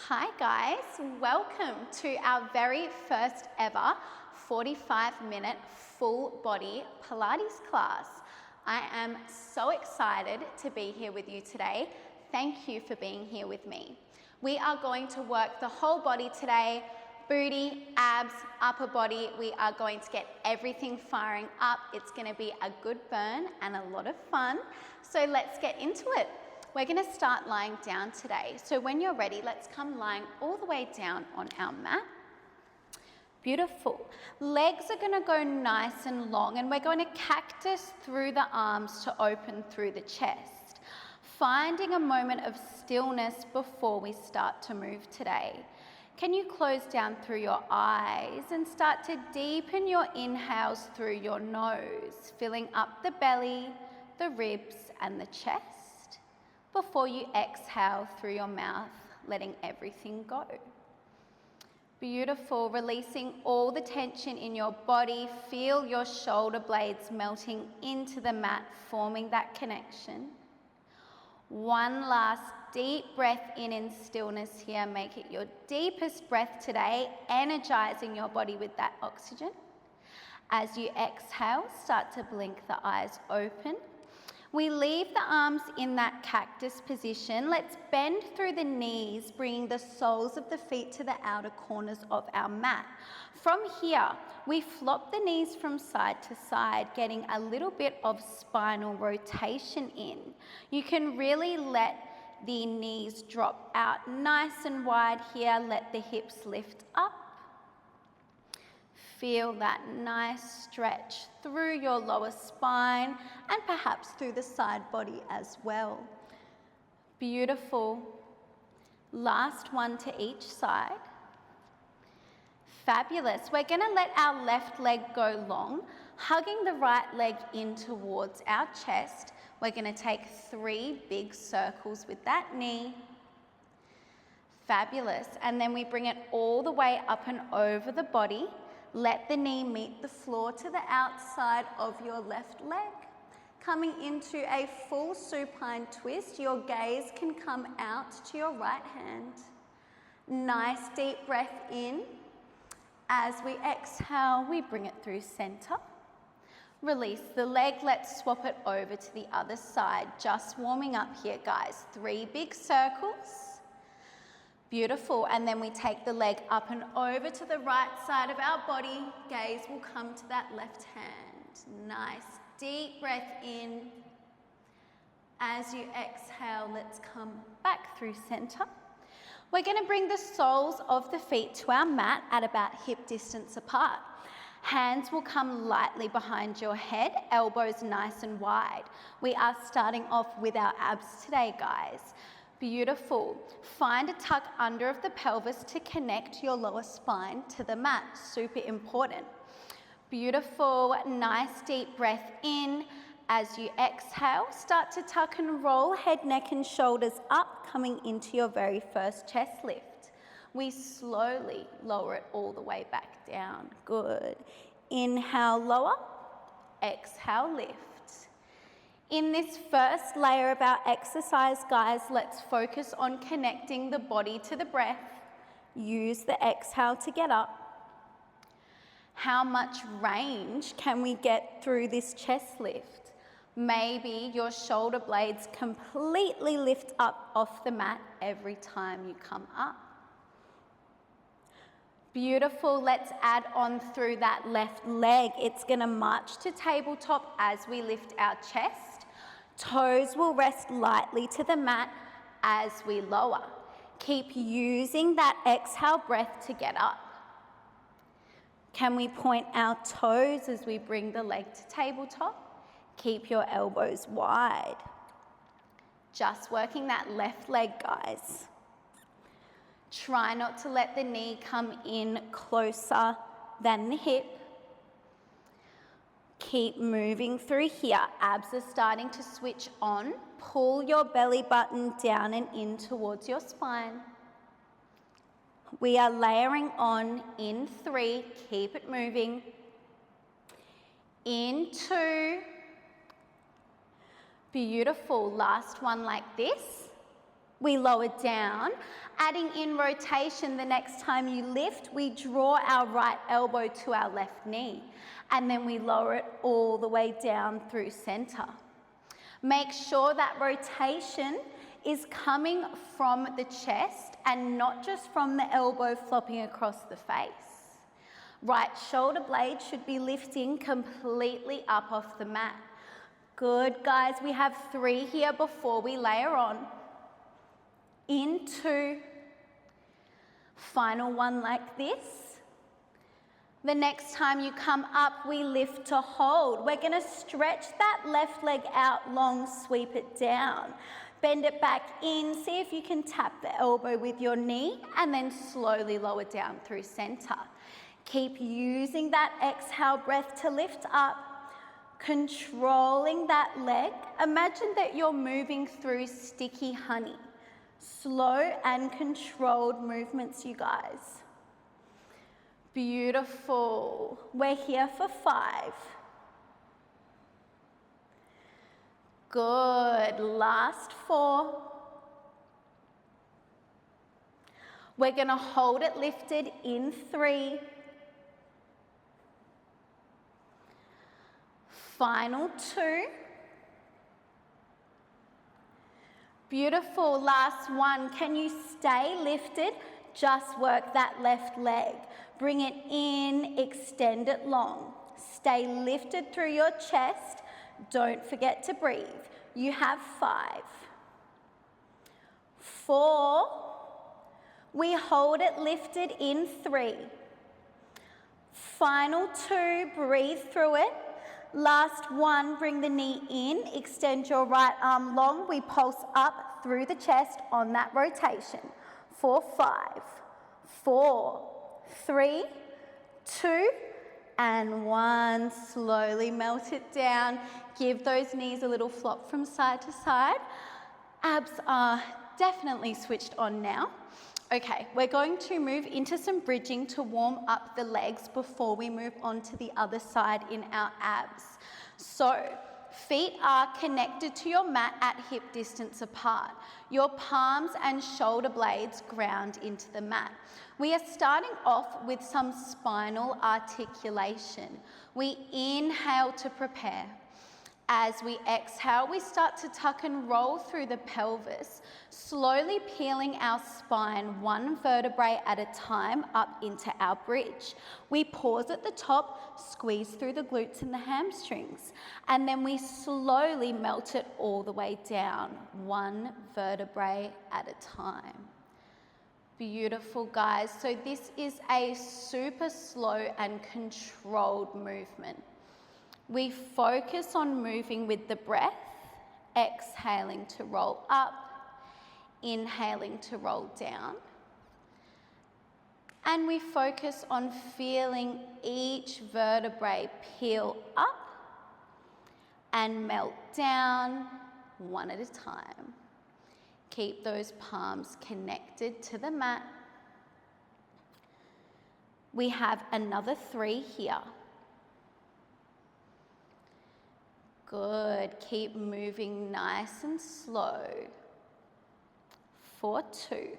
Hi guys, welcome to our very first ever 45-minute full body Pilates class. I am so excited to be here with you today. Thank you for being here with me. We are going to work the whole body today, booty, abs, upper body. We are going to get everything firing up. It's going to be a good burn and a lot of fun. So let's get into it. We're going to start lying down today. So when you're ready, let's come lying all the way down on our mat. Beautiful. Legs are going to go nice and long, and we're going to cactus through the arms to open through the chest. Finding a moment of stillness before we start to move today. Can you close down through your eyes and start to deepen your inhales through your nose, filling up the belly, the ribs, and the chest, before you exhale through your mouth, letting everything go. Beautiful. Releasing all the tension in your body. Feel your shoulder blades melting into the mat, forming that connection. One last deep breath in stillness here. Make it your deepest breath today, energizing your body with that oxygen. As you exhale, start to blink the eyes open. We leave the arms in that cactus position. Let's bend through the knees, bringing the soles of the feet to the outer corners of our mat. From here, we flop the knees from side to side, getting a little bit of spinal rotation in. You can really let the knees drop out nice and wide here. Let the hips lift up. Feel that nice stretch through your lower spine and perhaps through the side body as well. Beautiful. Last one to each side. Fabulous. We're going to let our left leg go long, hugging the right leg in towards our chest. We're going to take 3 big circles with that knee. Fabulous. And then we bring it all the way up and over the body. Let the knee meet the floor to the outside of your left leg. Coming into a full supine twist, your gaze can come out to your right hand. Nice deep breath in. As we exhale, we bring it through center. Release the leg, let's swap it over to the other side. Just warming up here, guys. 3 big circles. Beautiful, and then we take the leg up and over to the right side of our body. Gaze will come to that left hand. Nice, deep breath in. As you exhale, let's come back through center. We're going to bring the soles of the feet to our mat at about hip distance apart. Hands will come lightly behind your head, elbows nice and wide. We are starting off with our abs today, guys. Beautiful. Find a tuck under of the pelvis to connect your lower spine to the mat. Super important. Beautiful. Nice deep breath in. As you exhale, start to tuck and roll head, neck and shoulders up, coming into your very first chest lift. We slowly lower it all the way back down. Good. Inhale, lower. Exhale, lift. In this first layer of our exercise, guys, let's focus on connecting the body to the breath. Use the exhale to get up. How much range can we get through this chest lift? Maybe your shoulder blades completely lift up off the mat every time you come up. Beautiful. Let's add on through that left leg. It's going to march to tabletop as we lift our chest. Toes will rest lightly to the mat as we lower. Keep using that exhale breath to get up. Can we point our toes as we bring the leg to tabletop? Keep your elbows wide. Just working that left leg, guys. Try not to let the knee come in closer than the hip. Keep moving through here. Abs are starting to switch on. Pull your belly button down and in towards your spine. We are layering on in 3. Keep it moving. In 2. Beautiful. Last one like this. We lower down, adding in rotation the next time you lift, we draw our right elbow to our left knee, and then we lower it all the way down through center. Make sure that rotation is coming from the chest and not just from the elbow flopping across the face. Right shoulder blade should be lifting completely up off the mat. Good, guys. We have 3 here before we layer on. In 2. Final one like this. The next time you come up, we lift to hold. We're going to stretch that left leg out long, sweep it down. Bend it back in. See if you can tap the elbow with your knee and then slowly lower down through center. Keep using that exhale breath to lift up, controlling that leg. Imagine that you're moving through sticky honey. Slow and controlled movements, you guys. Beautiful. We're here for 5. Good. Last 4. We're going to hold it lifted in 3. Final 2. Beautiful. Last 1. Can you stay lifted? Just work that left leg. Bring it in, extend it long. Stay lifted through your chest. Don't forget to breathe. You have 5. 4. We hold it lifted in 3. Final 2, breathe through it. Last 1, bring the knee in, extend your right arm long. We pulse up through the chest on that rotation. For 5, 4, 3, 2, and 1. Slowly melt it down. Give those knees a little flop from side to side. Abs are definitely switched on now. Okay, we're going to move into some bridging to warm up the legs before we move on to the other side in our abs. So, feet are connected to your mat at hip distance apart. Your palms and shoulder blades ground into the mat. We are starting off with some spinal articulation. We inhale to prepare. As we exhale, we start to tuck and roll through the pelvis, slowly peeling our spine 1 vertebrae at a time up into our bridge. We pause at the top, squeeze through the glutes and the hamstrings, and then we slowly melt it all the way down, 1 vertebrae at a time. Beautiful, guys. So this is a super slow and controlled movement. We focus on moving with the breath, exhaling to roll up, inhaling to roll down. And we focus on feeling each vertebrae peel up and melt down 1 at a time. Keep those palms connected to the mat. We have another 3 here. Good. Keep moving nice and slow. For 2.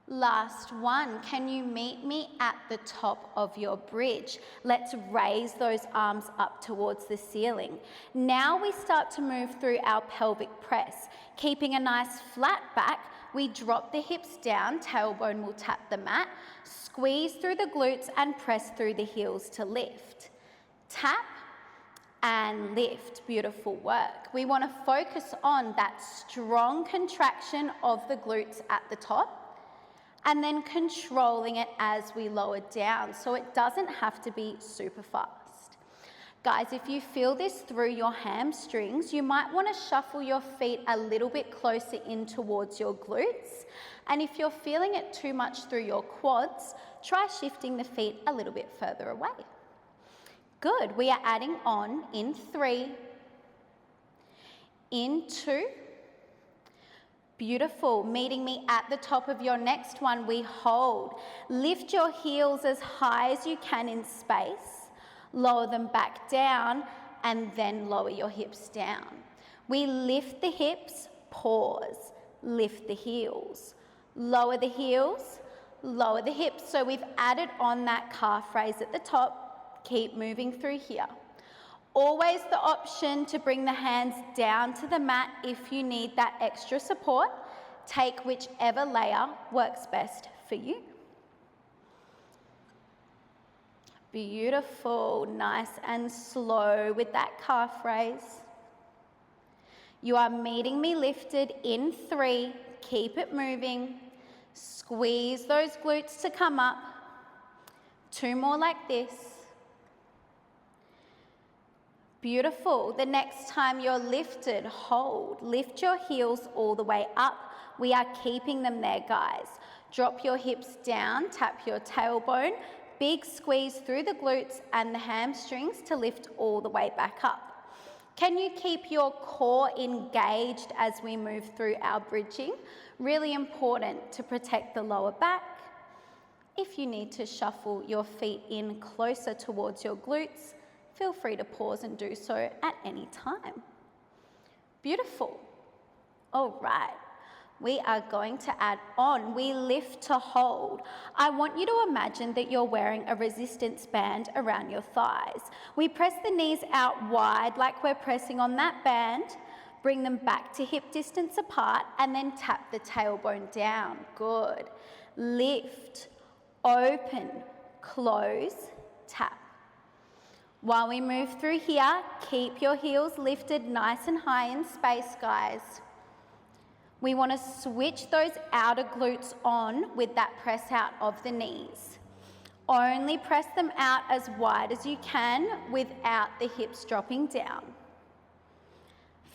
Last 1. Can you meet me at the top of your bridge? Let's raise those arms up towards the ceiling. Now we start to move through our pelvic press. Keeping a nice flat back, we drop the hips down, tailbone will tap the mat, squeeze through the glutes and press through the heels to lift. Tap and lift. Beautiful work. We want to focus on that strong contraction of the glutes at the top and then controlling it as we lower down so it doesn't have to be super fast. Guys, if you feel this through your hamstrings, you might want to shuffle your feet a little bit closer in towards your glutes. And if you're feeling it too much through your quads, try shifting the feet a little bit further away. Good. We are adding on in 3, in 2. Beautiful. Meeting me at the top of your next one, we hold. Lift your heels as high as you can in space. Lower them back down and then lower your hips down. We lift the hips, pause, lift the heels, lower the heels, lower the hips. So we've added on that calf raise at the top. Keep moving through here. Always the option to bring the hands down to the mat if you need that extra support. Take whichever layer works best for you. Beautiful, nice and slow with that calf raise. You are meeting me lifted in 3, keep it moving. Squeeze those glutes to come up. 2 more like this. Beautiful. The next time you're lifted, hold. Lift your heels all the way up. We are keeping them there, guys. Drop your hips down, tap your tailbone. Big squeeze through the glutes and the hamstrings to lift all the way back up. Can you keep your core engaged as we move through our bridging? Really important to protect the lower back. If you need to shuffle your feet in closer towards your glutes, feel free to pause and do so at any time. Beautiful. All right. We are going to add on. We lift to hold. I want you to imagine that you're wearing a resistance band around your thighs. We press the knees out wide like we're pressing on that band. Bring them back to hip distance apart and then tap the tailbone down. Good. Lift, open, close, tap. While we move through here, keep your heels lifted nice and high in space, guys. We want to switch those outer glutes on with that press out of the knees. Only press them out as wide as you can without the hips dropping down.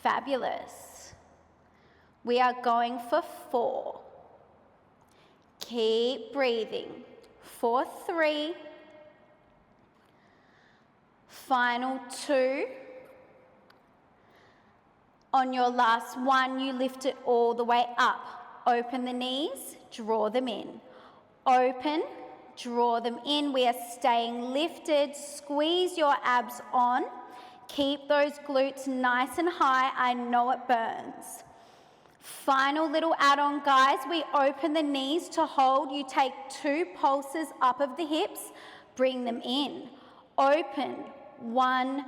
Fabulous. We are going for 4. Keep breathing. For 3. Final 2. On your last one, you lift it all the way up. Open the knees, draw them in. Open, draw them in. We are staying lifted. Squeeze your abs on. Keep those glutes nice and high. I know it burns. Final little add-on, guys. We open the knees to hold. You take 2 pulses up of the hips. Bring them in. Open. 1,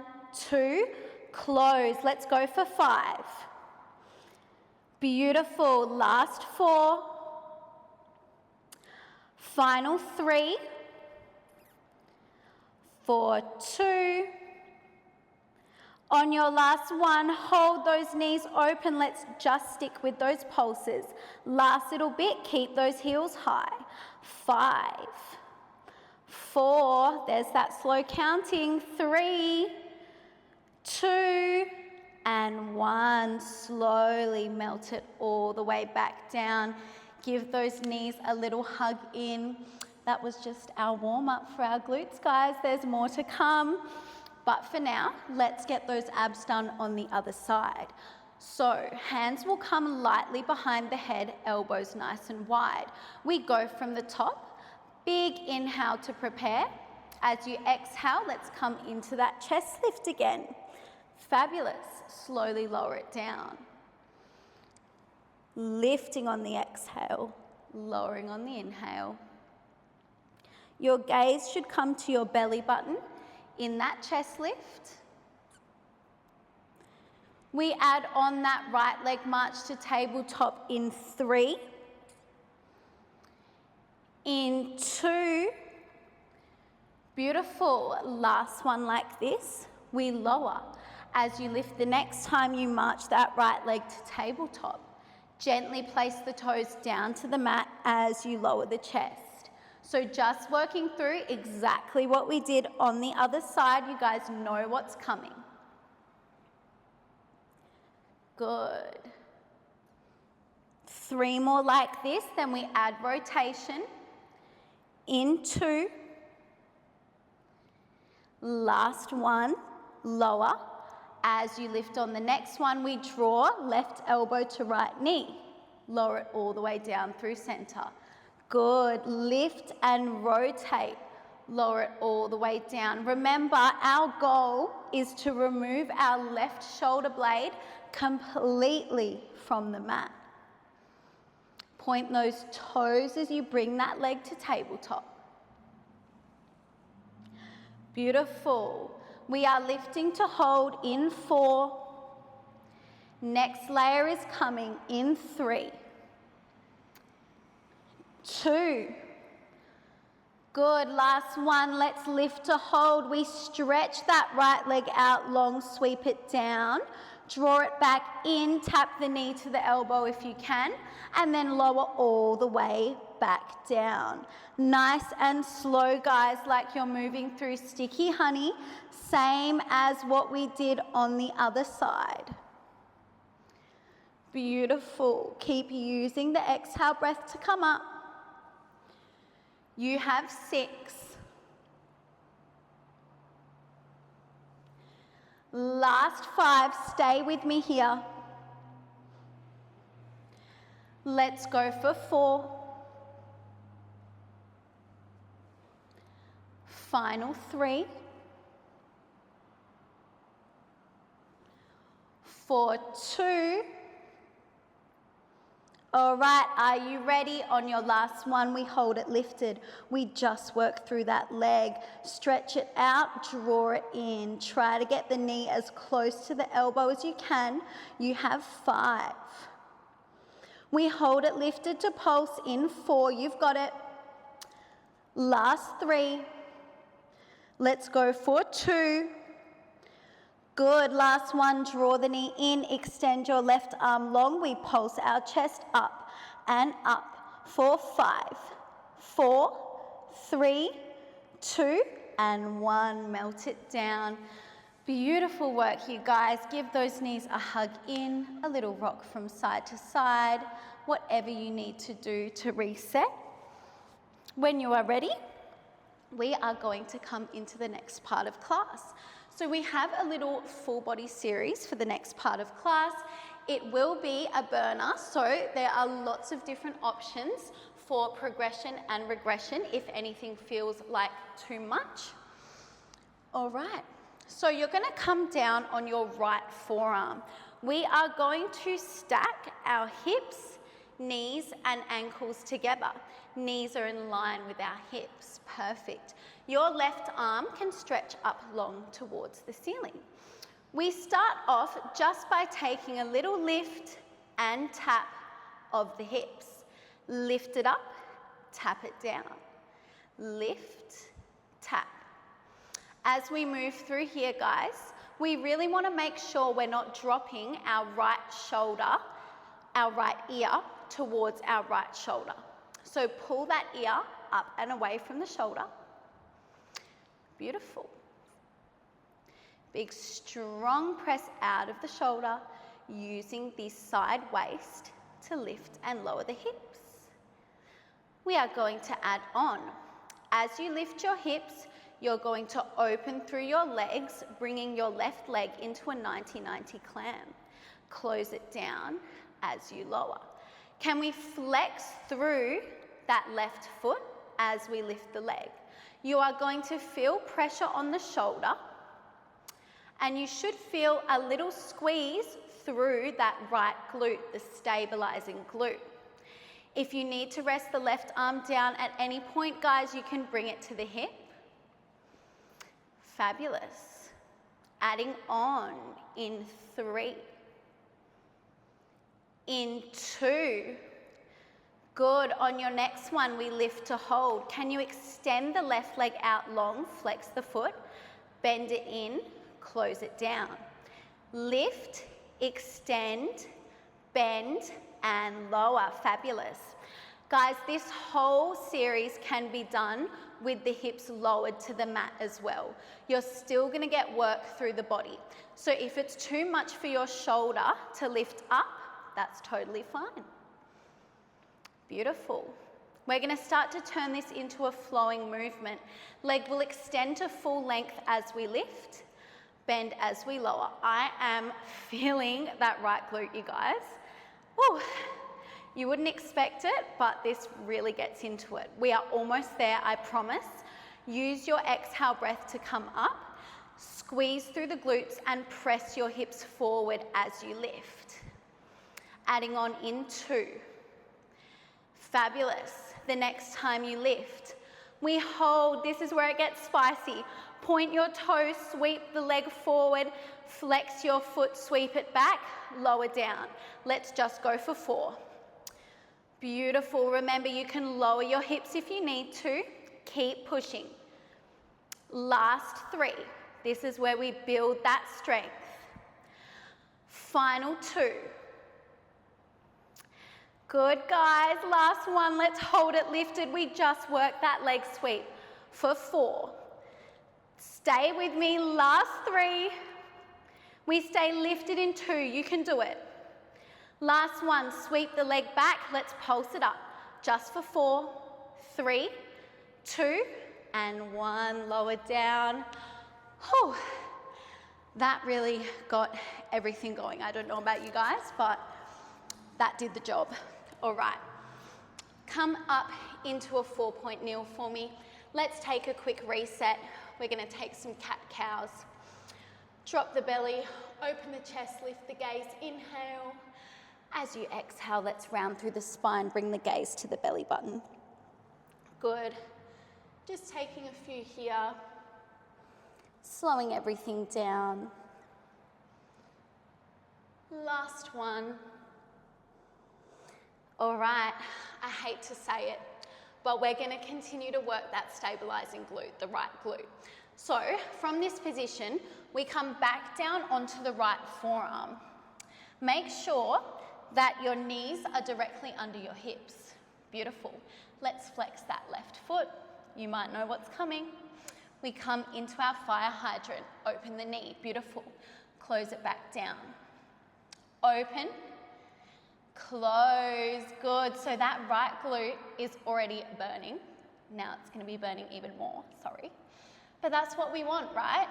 2. Close. Let's go for 5. Beautiful. Last 4. Final 3. For 2. On your last one, hold those knees open. Let's just stick with those pulses. Last little bit, keep those heels high. 5. 4. There's that slow counting. 3. 2 and 1. Slowly melt it all the way back down. Give those knees a little hug in. That was just our warm-up for our glutes, guys. There's more to come. But for now, let's get those abs done on the other side. So hands will come lightly behind the head, elbows nice and wide. We go from the top. Big inhale to prepare. As you exhale, let's come into that chest lift again. Fabulous. Slowly lower it down. Lifting on the exhale, lowering on the inhale. Your gaze should come to your belly button in that chest lift. We add on that right leg march to tabletop in 3. In 2. Beautiful. Last one like this. We lower. As you lift the next time you march that right leg to tabletop. Gently place the toes down to the mat as you lower the chest. So just working through exactly what we did on the other side. You guys know what's coming. Good. 3 more like this, then we add rotation. In 2. Last one, lower. As you lift on the next one, we draw left elbow to right knee. Lower it all the way down through center. Good. Lift and rotate. Lower it all the way down. Remember, our goal is to remove our left shoulder blade, completely from the mat. Point those toes as you bring that leg to tabletop. Beautiful. We are lifting to hold in 4. Next layer is coming in 3, 2. Good, last one, let's lift to hold. We stretch that right leg out long, sweep it down, draw it back in, tap the knee to the elbow if you can, and then lower all the way back down. Nice and slow, guys, like you're moving through sticky honey, same as what we did on the other side. Beautiful. Keep using the exhale breath to come up. You have 6. Last 5, stay with me here. Let's go for 4. Final 3. For 2. All right, are you ready? On your last one, we hold it lifted. We just work through that leg. Stretch it out, draw it in. Try to get the knee as close to the elbow as you can. You have 5. We hold it lifted to pulse in 4. You've got it. Last 3. Let's go for 2. Good, last one, draw the knee in, extend your left arm long, we pulse our chest up and up for 5, 4, 3, 2, and 1, melt it down. Beautiful work, you guys. Give those knees a hug in, a little rock from side to side, whatever you need to do to reset. When you are ready, we are going to come into the next part of class. So we have a little full body series for the next part of class. It will be a burner, so there are lots of different options for progression and regression if anything feels like too much. All right, so you're going to come down on your right forearm. We are going to stack our hips, knees and ankles together. Knees are in line with our hips. Perfect. Your left arm can stretch up long towards the ceiling. We start off just by taking a little lift and tap of the hips. Lift it up, tap it down. Lift, tap. As we move through here, guys, we really want to make sure we're not dropping our right shoulder, our right ear towards our right shoulder. So pull that ear up and away from the shoulder. Beautiful. Big strong press out of the shoulder using the side waist to lift and lower the hips. We are going to add on. As you lift your hips, you're going to open through your legs, bringing your left leg into a 90-90 clam. Close it down as you lower. Can we flex through that left foot as we lift the leg? You are going to feel pressure on the shoulder, and you should feel a little squeeze through that right glute, the stabilizing glute. If you need to rest the left arm down at any point, guys, you can bring it to the hip. Fabulous. Adding on in 3. In 2. Good. On your next one, we lift to hold. Can you extend the left leg out long, flex the foot, bend it in, close it down. Lift, extend, bend, and lower. Fabulous. Guys, this whole series can be done with the hips lowered to the mat as well. You're still going to get work through the body. So if it's too much for your shoulder to lift up, that's totally fine. Beautiful. We're going to start to turn this into a flowing movement. Leg will extend to full length as we lift, bend as we lower. I am feeling that right glute, you guys. Woo. You wouldn't expect it, but this really gets into it. We are almost there, I promise. Use your exhale breath to come up. Squeeze through the glutes and press your hips forward as you lift. Adding on in 2. Fabulous. The next time you lift, we hold. This is where it gets spicy. Point your toes, sweep the leg forward, flex your foot, sweep it back, lower down. Let's just go for 4. Beautiful. Remember, you can lower your hips if you need to. Keep pushing. Last 3. This is where we build that strength. Final 2. Good, guys. Last one. Let's hold it lifted. We just worked that leg sweep for 4. Stay with me. Last 3. We stay lifted in 2. You can do it. Last one. Sweep the leg back. Let's pulse it up. Just for 4, 3, 2, and 1. Lower down. Whew. That really got everything going. I don't know about you guys, but that did the job. All right. Come up into a 4-point kneel for me. Let's take a quick reset. We're going to take some cat-cows. Drop the belly, open the chest, lift the gaze, inhale. As you exhale, let's round through the spine, bring the gaze to the belly button. Good. Just taking a few here. Slowing everything down. Last one. All right, I hate to say it, but we're going to continue to work that stabilizing glute, the right glute. So from this position, we come back down onto the right forearm. Make sure that your knees are directly under your hips. Beautiful. Let's flex that left foot. You might know what's coming. We come into our fire hydrant. Open the knee. Beautiful. Close it back down. Open. Close. Good. So that right glute is already burning. Now it's going to be burning even more. Sorry. But that's what we want, right?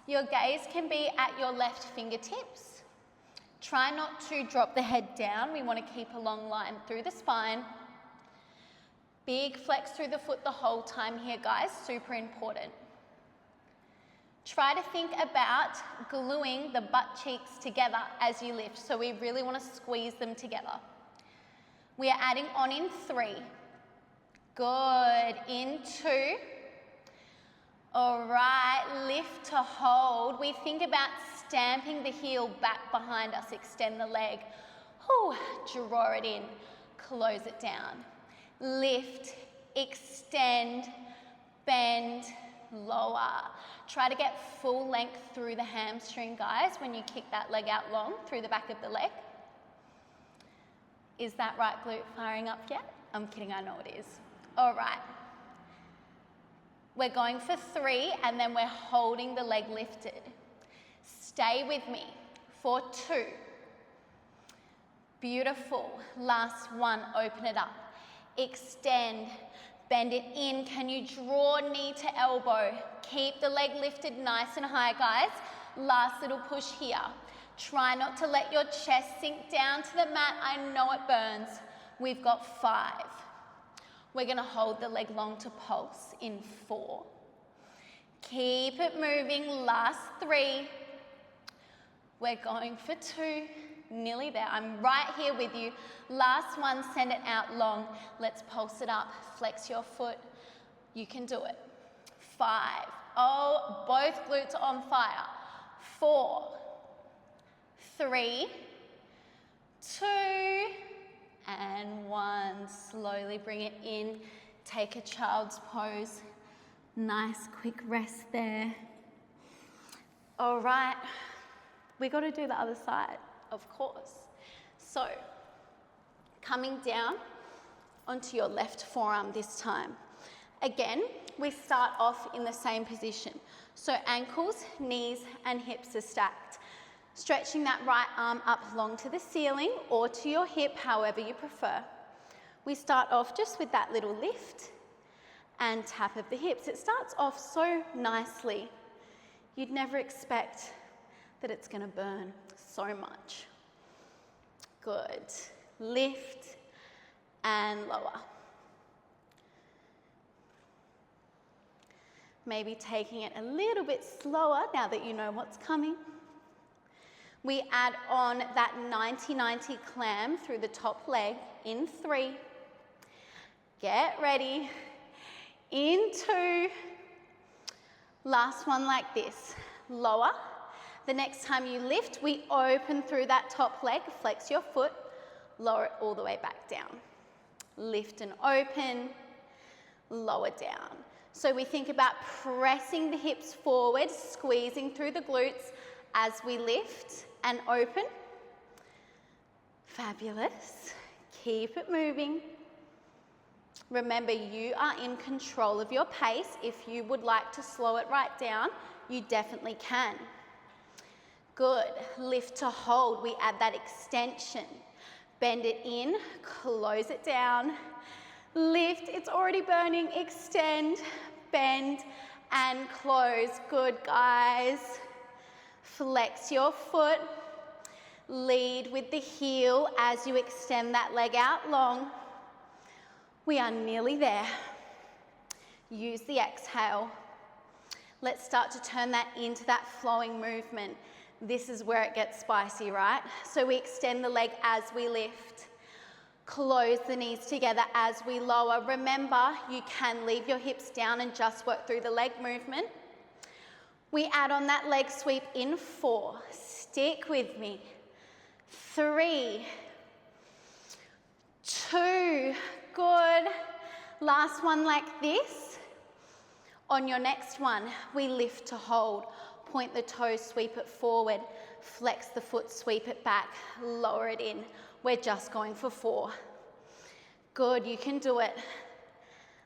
Your gaze can be at your left fingertips. Try not to drop the head down. We want to keep a long line through the spine. Big flex through the foot the whole time here, guys. Super important. Try to think about gluing the butt cheeks together as you lift. So we really want to squeeze them together. We are adding on in 3. Good. In 2. All right. Lift to hold. We think about stamping the heel back behind us. Extend the leg. Whew. Draw it in. Close it down. Lift, extend, bend, lower. Try to get full length through the hamstring, guys, when you kick that leg out long through the back of the leg. Is that right glute firing up yet? I'm kidding, I know it is. All right. We're going for 3 and then we're holding the leg lifted. Stay with me for 2. Beautiful. Last one, open it up. Extend, bend it in. Can you draw knee to elbow? Keep the leg lifted nice and high, guys. Last little push here. Try not to let your chest sink down to the mat. I know it burns. We've got 5. We're going to hold the leg long to pulse in 4. Keep it moving. Last 3. We're going for 2. Nearly there. I'm right here with you. Last one, send it out long. Let's pulse it up. Flex your foot. You can do it. 5. Oh, both glutes are on fire. 4, 3, 2, and 1. Slowly bring it in. Take a child's pose. Nice quick rest there. All right. We got to do the other side. Of course. So, coming down onto your left forearm this time. Again, we start off in the same position. So ankles, knees, and hips are stacked. Stretching that right arm up long to the ceiling or to your hip, however you prefer. We start off just with that little lift and tap of the hips. It starts off so nicely. You'd never expect that it's going to burn so much. Good. Lift and lower. Maybe taking it a little bit slower now that you know what's coming. We add on that 90-90 clam through the top leg in 3. Get ready. In 2. Last one like this. Lower. The next time you lift, we open through that top leg, flex your foot, lower it all the way back down. Lift and open, lower down. So we think about pressing the hips forward, squeezing through the glutes as we lift and open. Fabulous. Keep it moving. Remember, you are in control of your pace. If you would like to slow it right down, you definitely can. Good. Lift to hold. We add that extension. Bend it in, close it down. Lift, it's already burning. Extend, bend, and close. Good, guys. Flex your foot. Lead with the heel as you extend that leg out long. We are nearly there. Use the exhale. Let's start to turn that into that flowing movement. This is where it gets spicy, right? So we extend the leg as we lift. Close the knees together as we lower. Remember, you can leave your hips down and just work through the leg movement. We add on that leg sweep in 4. Stick with me. 3, 2, good. Last one like this. On your next one, we lift to hold. Point the toes, sweep it forward. Flex the foot, sweep it back. Lower it in. We're just going for 4. Good, you can do it.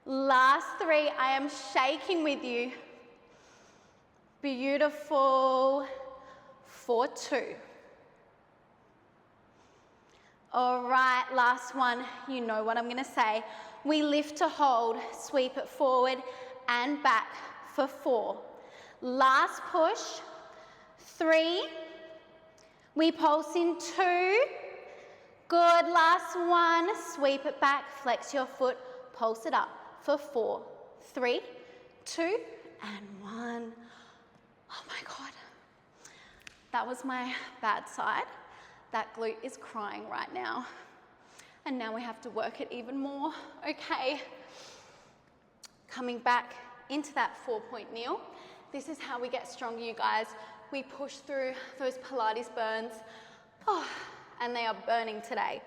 Last 3, I am shaking with you. Beautiful. 4, 2. All right, last one. You know what I'm gonna say. We lift to hold, sweep it forward and back for 4. Last push. 3. We pulse in 2. Good, last one. Sweep it back, flex your foot, pulse it up for 4, 3, 2, and 1. Oh my God. That was my bad side. That glute is crying right now. And now we have to work it even more. Okay. Coming back into that 4-point kneel. This is how we get stronger, you guys. We push through those Pilates burns. Oh, and they are burning today.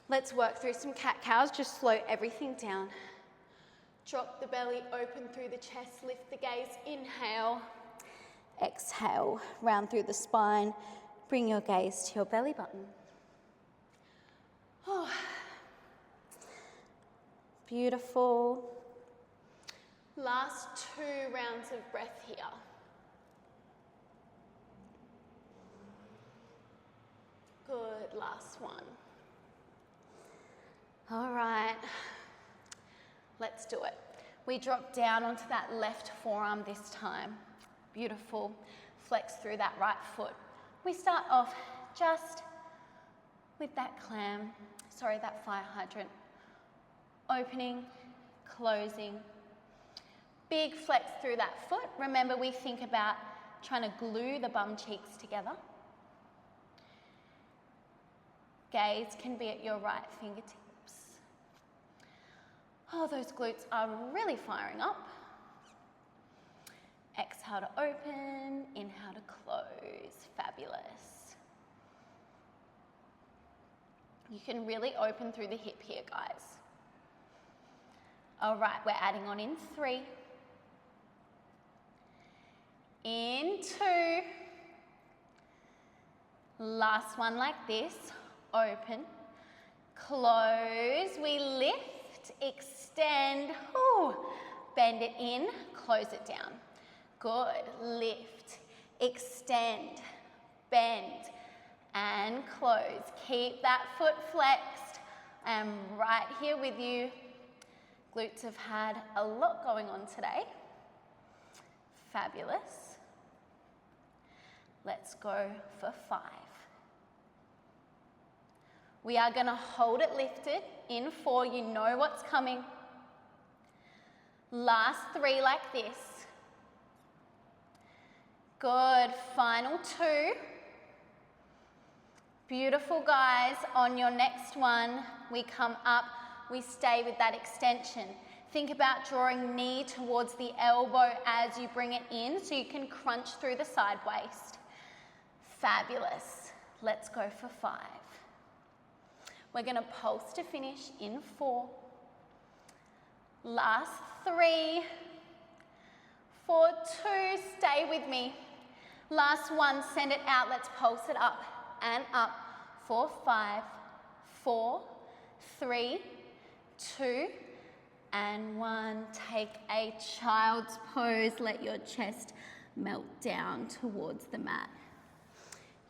Let's work through some cat-cows. Just slow everything down. Drop the belly, open through the chest, lift the gaze. Inhale. Exhale, round through the spine. Bring your gaze to your belly button. Oh. Beautiful. Last 2 rounds of breath here. Good, last one. All right, let's do it. We drop down onto that left forearm this time. Beautiful. Flex through that right foot. We start off just with that that fire hydrant. Opening, closing. Big flex through that foot. Remember, we think about trying to glue the bum cheeks together. Gaze can be at your right fingertips. Oh, those glutes are really firing up. Exhale to open, inhale to close. Fabulous. You can really open through the hip here, guys. All right, we're adding on in 3. In 2. Last one like this. Open, close, we lift, extend, bend it in, close it down. Good, lift, extend, bend, and close. Keep that foot flexed. I'm right here with you. Glutes have had a lot going on today. Fabulous. Let's go for 5. We are going to hold it lifted in 4. You know what's coming. Last 3 like this. Good, final 2. Beautiful, guys. On your next one, we come up, we stay with that extension. Think about drawing knee towards the elbow as you bring it in so you can crunch through the side waist. Fabulous. Let's go for 5. We're going to pulse to finish in 4. Last 3. For 2, stay with me. Last 1, send it out. Let's pulse it up and up. For 5, 4, 3, 2, and 1. Take a child's pose. Let your chest melt down towards the mat.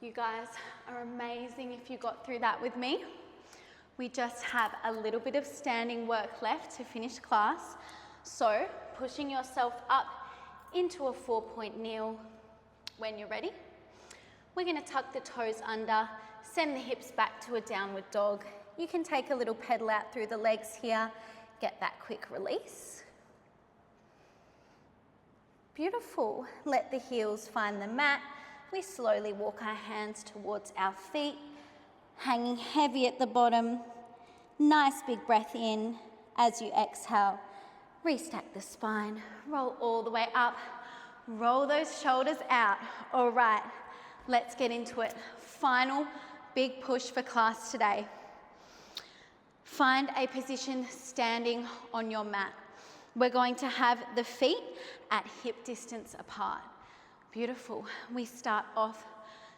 You guys are amazing if you got through that with me. We just have a little bit of standing work left to finish class. So pushing yourself up into a 4-point kneel when you're ready. We're going to tuck the toes under, send the hips back to a downward dog. You can take a little pedal out through the legs here, get that quick release. Beautiful. Let the heels find the mat. We slowly walk our hands towards our feet, hanging heavy at the bottom. Nice big breath in. As you exhale, restack the spine, roll all the way up, roll those shoulders out. All right, let's get into it. Final big push for class today. Find a position standing on your mat. We're going to have the feet at hip distance apart. Beautiful. We start off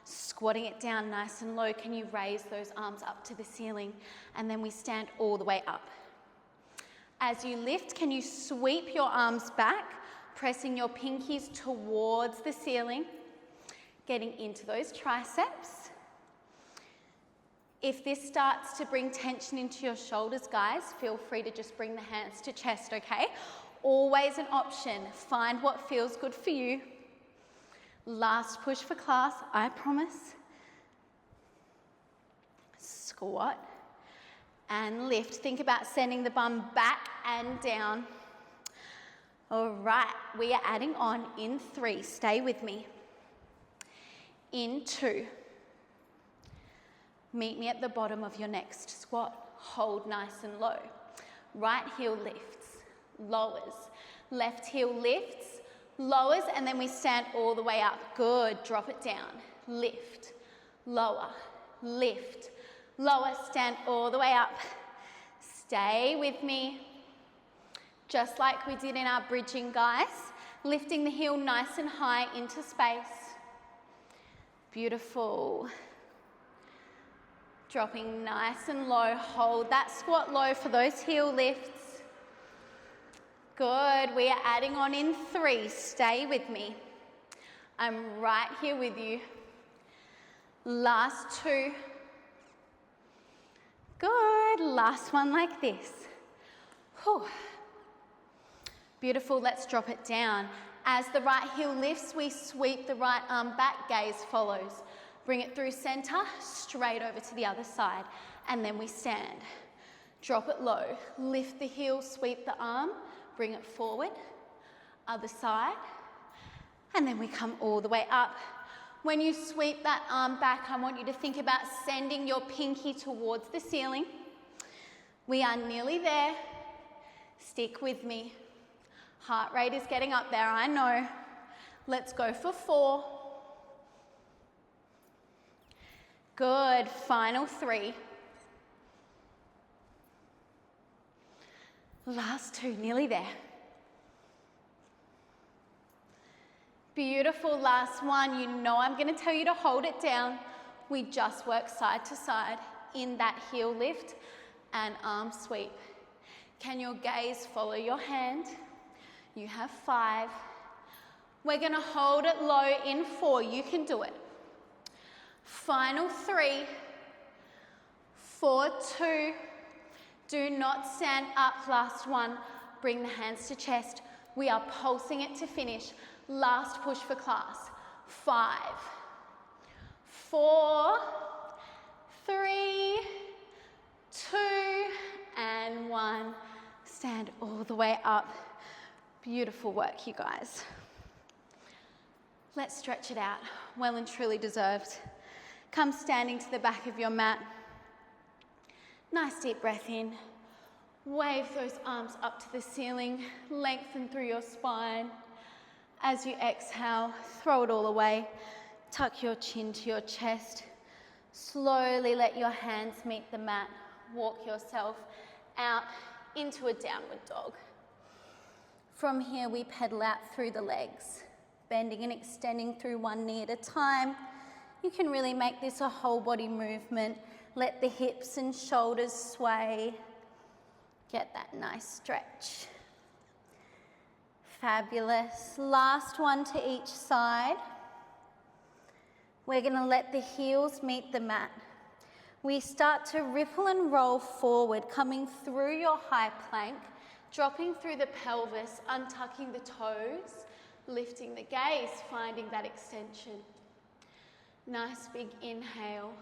squatting it down nice and low. Can you raise those arms up to the ceiling? And then we stand all the way up. As you lift, can you sweep your arms back, pressing your pinkies towards the ceiling, getting into those triceps. If this starts to bring tension into your shoulders, guys, feel free to just bring the hands to chest, okay? Always an option. Find what feels good for you. Last push for class, I promise. Squat and lift. Think about sending the bum back and down. All right, we are adding on in 3. Stay with me. In 2. Meet me at the bottom of your next squat. Hold nice and low. Right heel lifts, lowers. Left heel lifts, lowers, and then we stand all the way up. Good, drop it down. Lift, lower, lift, lower, stand all the way up. Stay with me. Just like we did in our bridging, guys. Lifting the heel nice and high into space. Beautiful. Dropping nice and low. Hold that squat low for those heel lifts. Good. We are adding on in 3. Stay with me. I'm right here with you. Last 2. Good. Last one like this. Whew. Beautiful. Let's drop it down. As the right heel lifts, we sweep the right arm back. Gaze follows. Bring it through center, straight over to the other side, and then we stand. Drop it low, lift the heel, sweep the arm, bring it forward, other side, and then we come all the way up. When you sweep that arm back, I want you to think about sending your pinky towards the ceiling. We are nearly there. Stick with me. Heart rate is getting up there, I know. Let's go for 4. Good, final 3. Last 2, nearly there. Beautiful, last 1. You know I'm going to tell you to hold it down. We just work side to side in that heel lift and arm sweep. Can your gaze follow your hand? You have 5. We're going to hold it low in 4. You can do it. Final 3, 4, 2, do not stand up, last 1, bring the hands to chest. We are pulsing it to finish. Last push for class. 5, 4, 3, 2, and 1. Stand all the way up. Beautiful work, you guys. Let's stretch it out. Well and truly deserved. Come standing to the back of your mat. Nice deep breath in. Wave those arms up to the ceiling. Lengthen through your spine. As you exhale, throw it all away. Tuck your chin to your chest. Slowly let your hands meet the mat. Walk yourself out into a downward dog. From here, we pedal out through the legs, bending and extending through one knee at a time. You can really make this a whole body movement. Let the hips and shoulders sway. Get that nice stretch. Fabulous. Last one to each side. We're going to let the heels meet the mat. We start to ripple and roll forward, coming through your high plank, dropping through the pelvis, untucking the toes, lifting the gaze, finding that extension. Nice big inhale.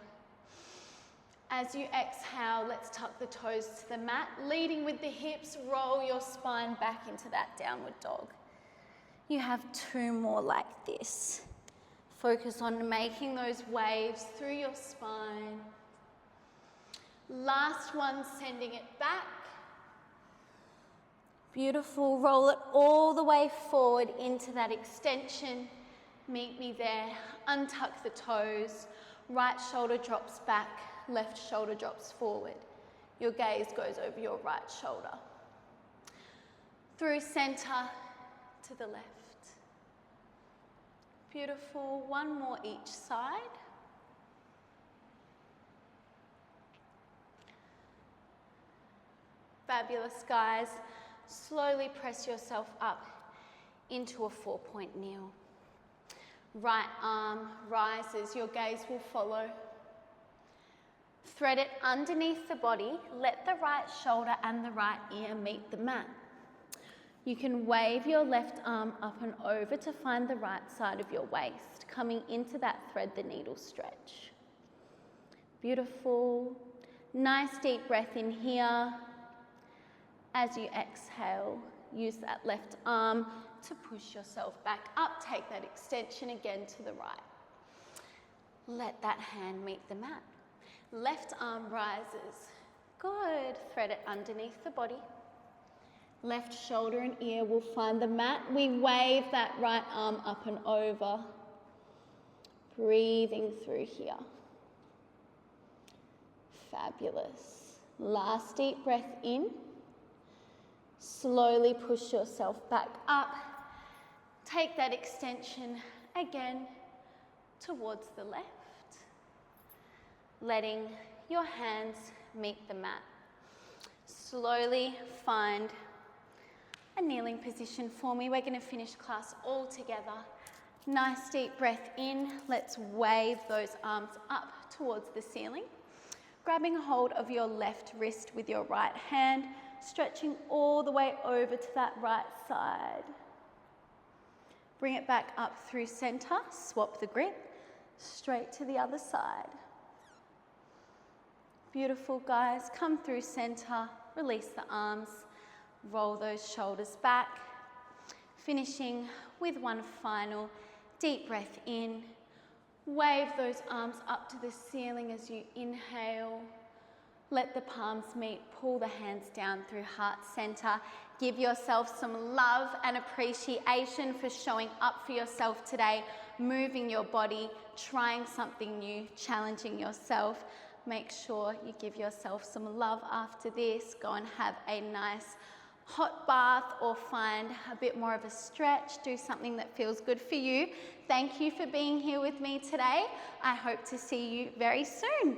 As you exhale, let's tuck the toes to the mat, leading with the hips, roll your spine back into that downward dog. You have 2 more like this. Focus on making those waves through your spine. Last one, sending it back. Beautiful. Roll it all the way forward into that extension. Meet me there. Untuck the toes. Right shoulder drops back. Left shoulder drops forward. Your gaze goes over your right shoulder. Through center to the left. Beautiful. One more each side. Fabulous, guys. Slowly press yourself up into a 4-point kneel. Right arm rises, your gaze will follow. Thread it underneath the body. Let the right shoulder and the right ear meet the mat. You can wave your left arm up and over to find the right side of your waist, coming into that thread the needle stretch. Beautiful. Nice deep breath in here. As you exhale, use that left arm to push yourself back up. Take that extension again to the right. Let that hand meet the mat. Left arm rises. Good. Thread it underneath the body. Left shoulder and ear will find the mat. We wave that right arm up and over. Breathing through here. Fabulous. Last deep breath in. Slowly push yourself back up. Take that extension again towards the left. Letting your hands meet the mat. Slowly find a kneeling position for me. We're going to finish class all together. Nice deep breath in. Let's wave those arms up towards the ceiling. Grabbing hold of your left wrist with your right hand, stretching all the way over to that right side. Bring it back up through center. Swap the grip. Straight to the other side. Beautiful, guys. Come through center. Release the arms. Roll those shoulders back. Finishing with one final deep breath in. Wave those arms up to the ceiling as you inhale. Let the palms meet. Pull the hands down through heart center. Give yourself some love and appreciation for showing up for yourself today, moving your body, trying something new, challenging yourself. Make sure you give yourself some love after this. Go and have a nice hot bath or find a bit more of a stretch. Do something that feels good for you. Thank you for being here with me today. I hope to see you very soon.